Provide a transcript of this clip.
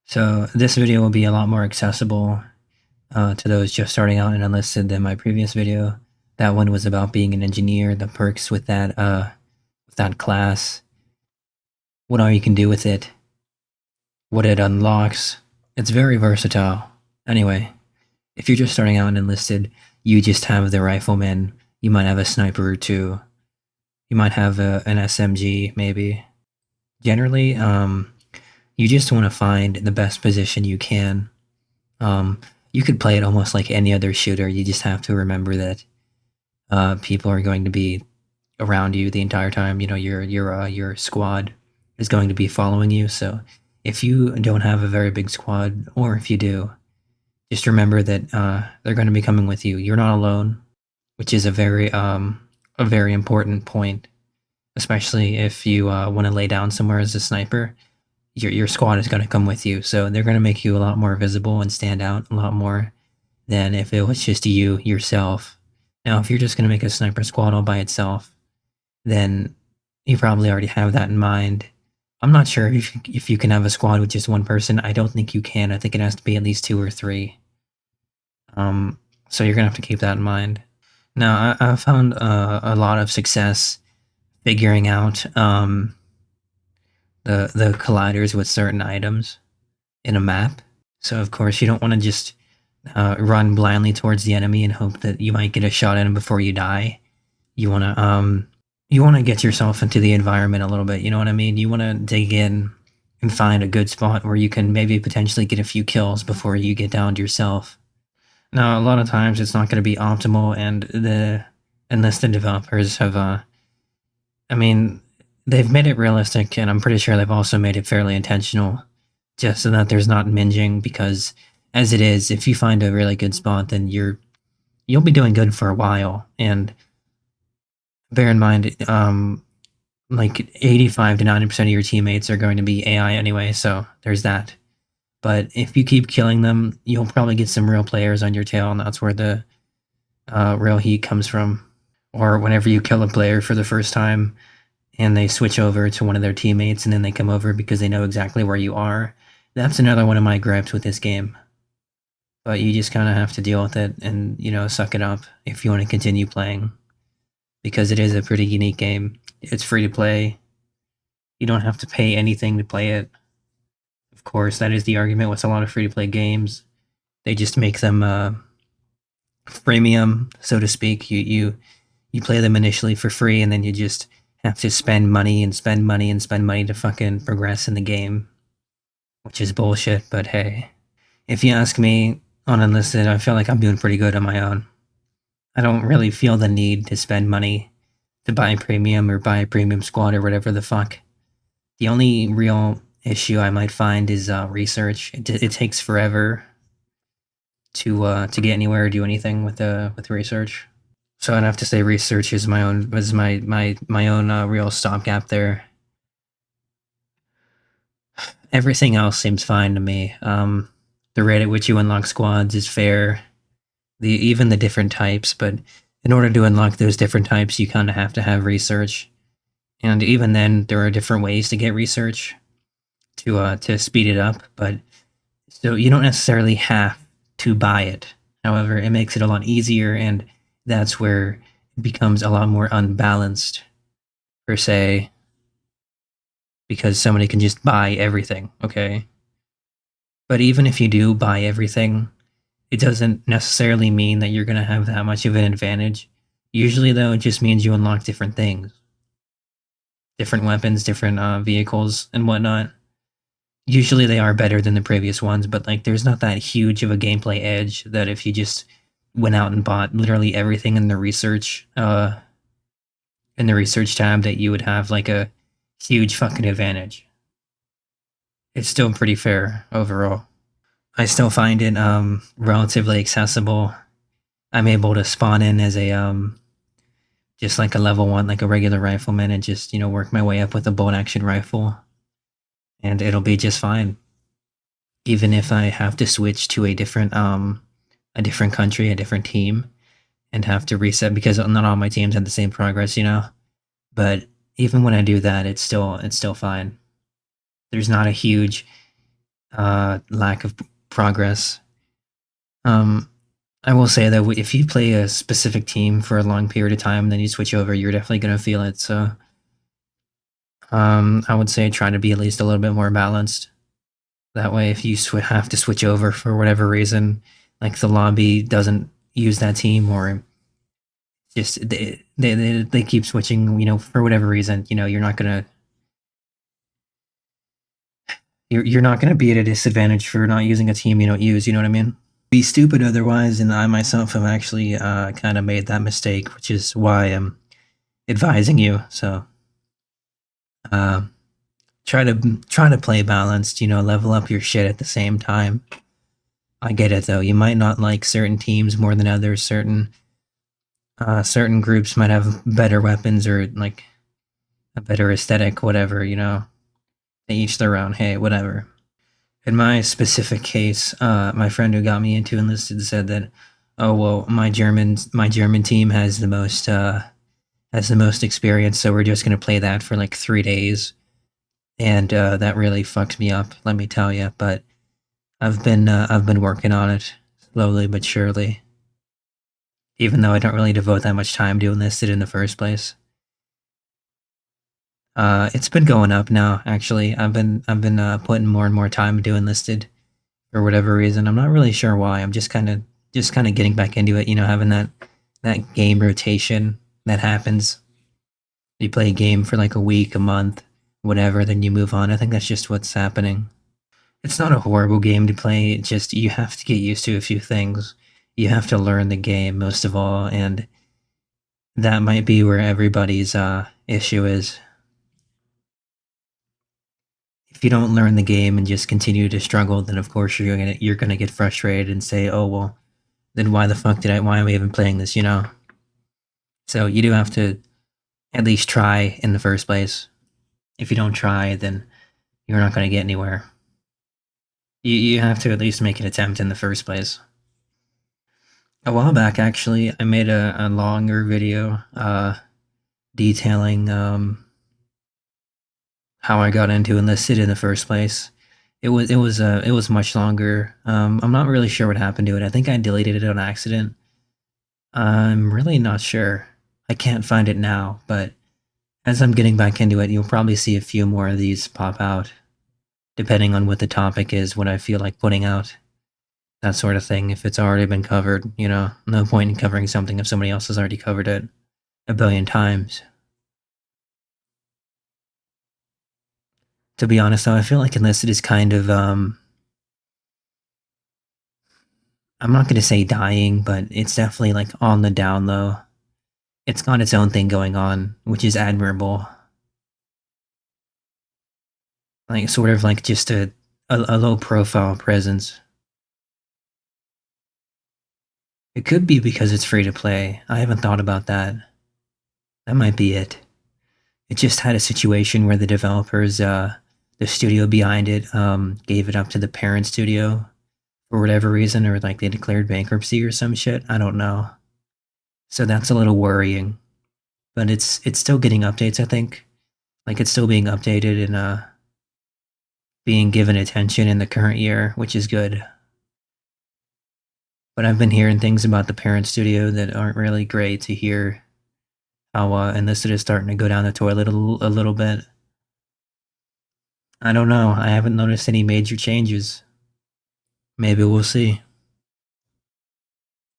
So this video will be a lot more accessible to those just starting out in Enlisted than my previous video. That one was about being an engineer, the perks with that class, what all you can do with it, what it unlocks. It's very versatile. Anyway, if you're just starting out in Enlisted, you just have the rifleman. You might have a sniper or two. You might have an SMG, maybe. Generally, you just want to find the best position you can. You could play it almost like any other shooter. You just have to remember that people are going to be around you the entire time. You know, your squad is going to be following you. So if you don't have a very big squad, or if you do, just remember that they're going to be coming with you. You're not alone, which is a very important point, especially if you want to lay down somewhere as a sniper. Your squad is going to come with you, so they're going to make you a lot more visible and stand out a lot more than if it was just you yourself. Now, if you're just going to make a sniper squad all by itself, then you probably already have that in mind. I'm not sure if you can have a squad with just one person. I don't think you can. I think it has to be at least 2 or 3. So you're going to have to keep that in mind. Now, I found a lot of success figuring out the colliders with certain items in a map. So of course you don't want to just run blindly towards the enemy and hope that you might get a shot at him before you die. You want to get yourself into the environment a little bit. You know what I mean? You want to dig in and find a good spot where you can maybe potentially get a few kills before you get downed yourself. Now, a lot of times it's not going to be optimal, and the Enlisted developers have, I mean, they've made it realistic, and I'm pretty sure they've also made it fairly intentional, just so that there's not minging, because as it is, if you find a really good spot, then you'll be doing good for a while. And bear in mind, like 85 to 90% of your teammates are going to be AI anyway, so there's that. But if you keep killing them, you'll probably get some real players on your tail, and that's where the real heat comes from. Or whenever you kill a player for the first time, and they switch over to one of their teammates, and then they come over because they know exactly where you are. That's another one of my gripes with this game. But you just kind of have to deal with it and, you know, suck it up if you want to continue playing. Because it is a pretty unique game. It's free to play. You don't have to pay anything to play it. Of course, that is the argument with a lot of free-to-play games. They just make them freemium, so to speak. You play them initially for free, and then you just have to spend money and spend money and spend money to fucking progress in the game, which is bullshit. But hey, if you ask me, on Enlisted, I feel like I'm doing pretty good on my own. I don't really feel the need to spend money to buy premium or buy a premium squad or whatever the fuck. The only real issue I might find is research. It takes forever to get anywhere or do anything with research. So I'd have to say research is my own real stopgap there. Everything else seems fine to me. The rate at which you unlock squads is fair. Even the different types, but in order to unlock those different types, you kind of have to have research. And even then, there are different ways to get research to speed it up. But so you don't necessarily have to buy it. However, it makes it a lot easier, and that's where it becomes a lot more unbalanced, per se, because somebody can just buy everything, okay? But even if you do buy everything, it doesn't necessarily mean that you're going to have that much of an advantage. Usually, though, it just means you unlock different things. Different weapons, different vehicles, and whatnot. Usually they are better than the previous ones, but like there's not that huge of a gameplay edge that if you just went out and bought literally everything in the research tab that you would have like a huge fucking advantage. It's still pretty fair overall. I still find it relatively accessible. I'm able to spawn in as a just like a level 1, like a regular rifleman, and just, you know, work my way up with a bolt action rifle. And it'll be just fine. Even if I have to switch to a different country, a different team, and have to reset because not all my teams have the same progress, you know. But even when I do that, it's still fine. There's not a huge lack of progress. Um, I will say that if you play a specific team for a long period of time, then you switch over, you're definitely gonna feel it. So, I would say try to be at least a little bit more balanced. That way, if you have to switch over for whatever reason, like the lobby doesn't use that team, or just they keep switching, for whatever reason, you're not gonna be at a disadvantage for not using a team you don't use. You know what I mean? Be stupid otherwise, and I myself have actually kind of made that mistake, which is why I'm advising you. So uh, try to play balanced. Level up your shit at the same time. I get it though. You might not like certain teams more than others. Certain groups might have better weapons or like a better aesthetic, whatever. They each their own. Hey, whatever. In my specific case, my friend who got me into Enlisted said that, oh well, my German team has the most experience, so we're just gonna play that for like 3 days, and that really fucked me up. Let me tell you. But I've been working on it slowly but surely. Even though I don't really devote that much time to Enlisted in the first place. It's been going up now. Actually, I've been putting more and more time into Enlisted for whatever reason. I'm not really sure why. I'm just kind of getting back into it. Having that game rotation that happens. You play a game for like a week, a month, whatever, then you move on. I think that's just what's happening. It's not a horrible game to play. It's just you have to get used to a few things. You have to learn the game most of all, and that might be where everybody's issue is. If you don't learn the game and just continue to struggle, then of course you're gonna get frustrated and say, "Oh well, then why am I even playing this?" So you do have to at least try in the first place. If you don't try, then you're not gonna get anywhere. You have to at least make an attempt in the first place. A while back, actually, I made a longer video detailing how I got into Enlisted in the first place. It was much longer. I'm not really sure what happened to it. I think I deleted it on accident. I'm really not sure. I can't find it now, but as I'm getting back into it, you'll probably see a few more of these pop out, depending on what the topic is, what I feel like putting out, that sort of thing. If it's already been covered, no point in covering something if somebody else has already covered it a billion times. To be honest, though, I feel like Enlisted is kind of I'm not gonna say dying, but it's definitely like on the down low. It's got its own thing going on, which is admirable. Like sort of like just a low profile presence. It could be because it's free to play. I haven't thought about that. That might be it. It just had a situation where the developers, the studio behind it, gave it up to the parent studio for whatever reason, or like they declared bankruptcy or some shit. I don't know. So that's a little worrying. But it's still getting updates, I think. Like it's still being updated and being given attention in the current year, which is good. But I've been hearing things about the parent studio that aren't really great to hear. How Enlisted is starting to go down the toilet a little bit. I don't know. I haven't noticed any major changes. Maybe we'll see.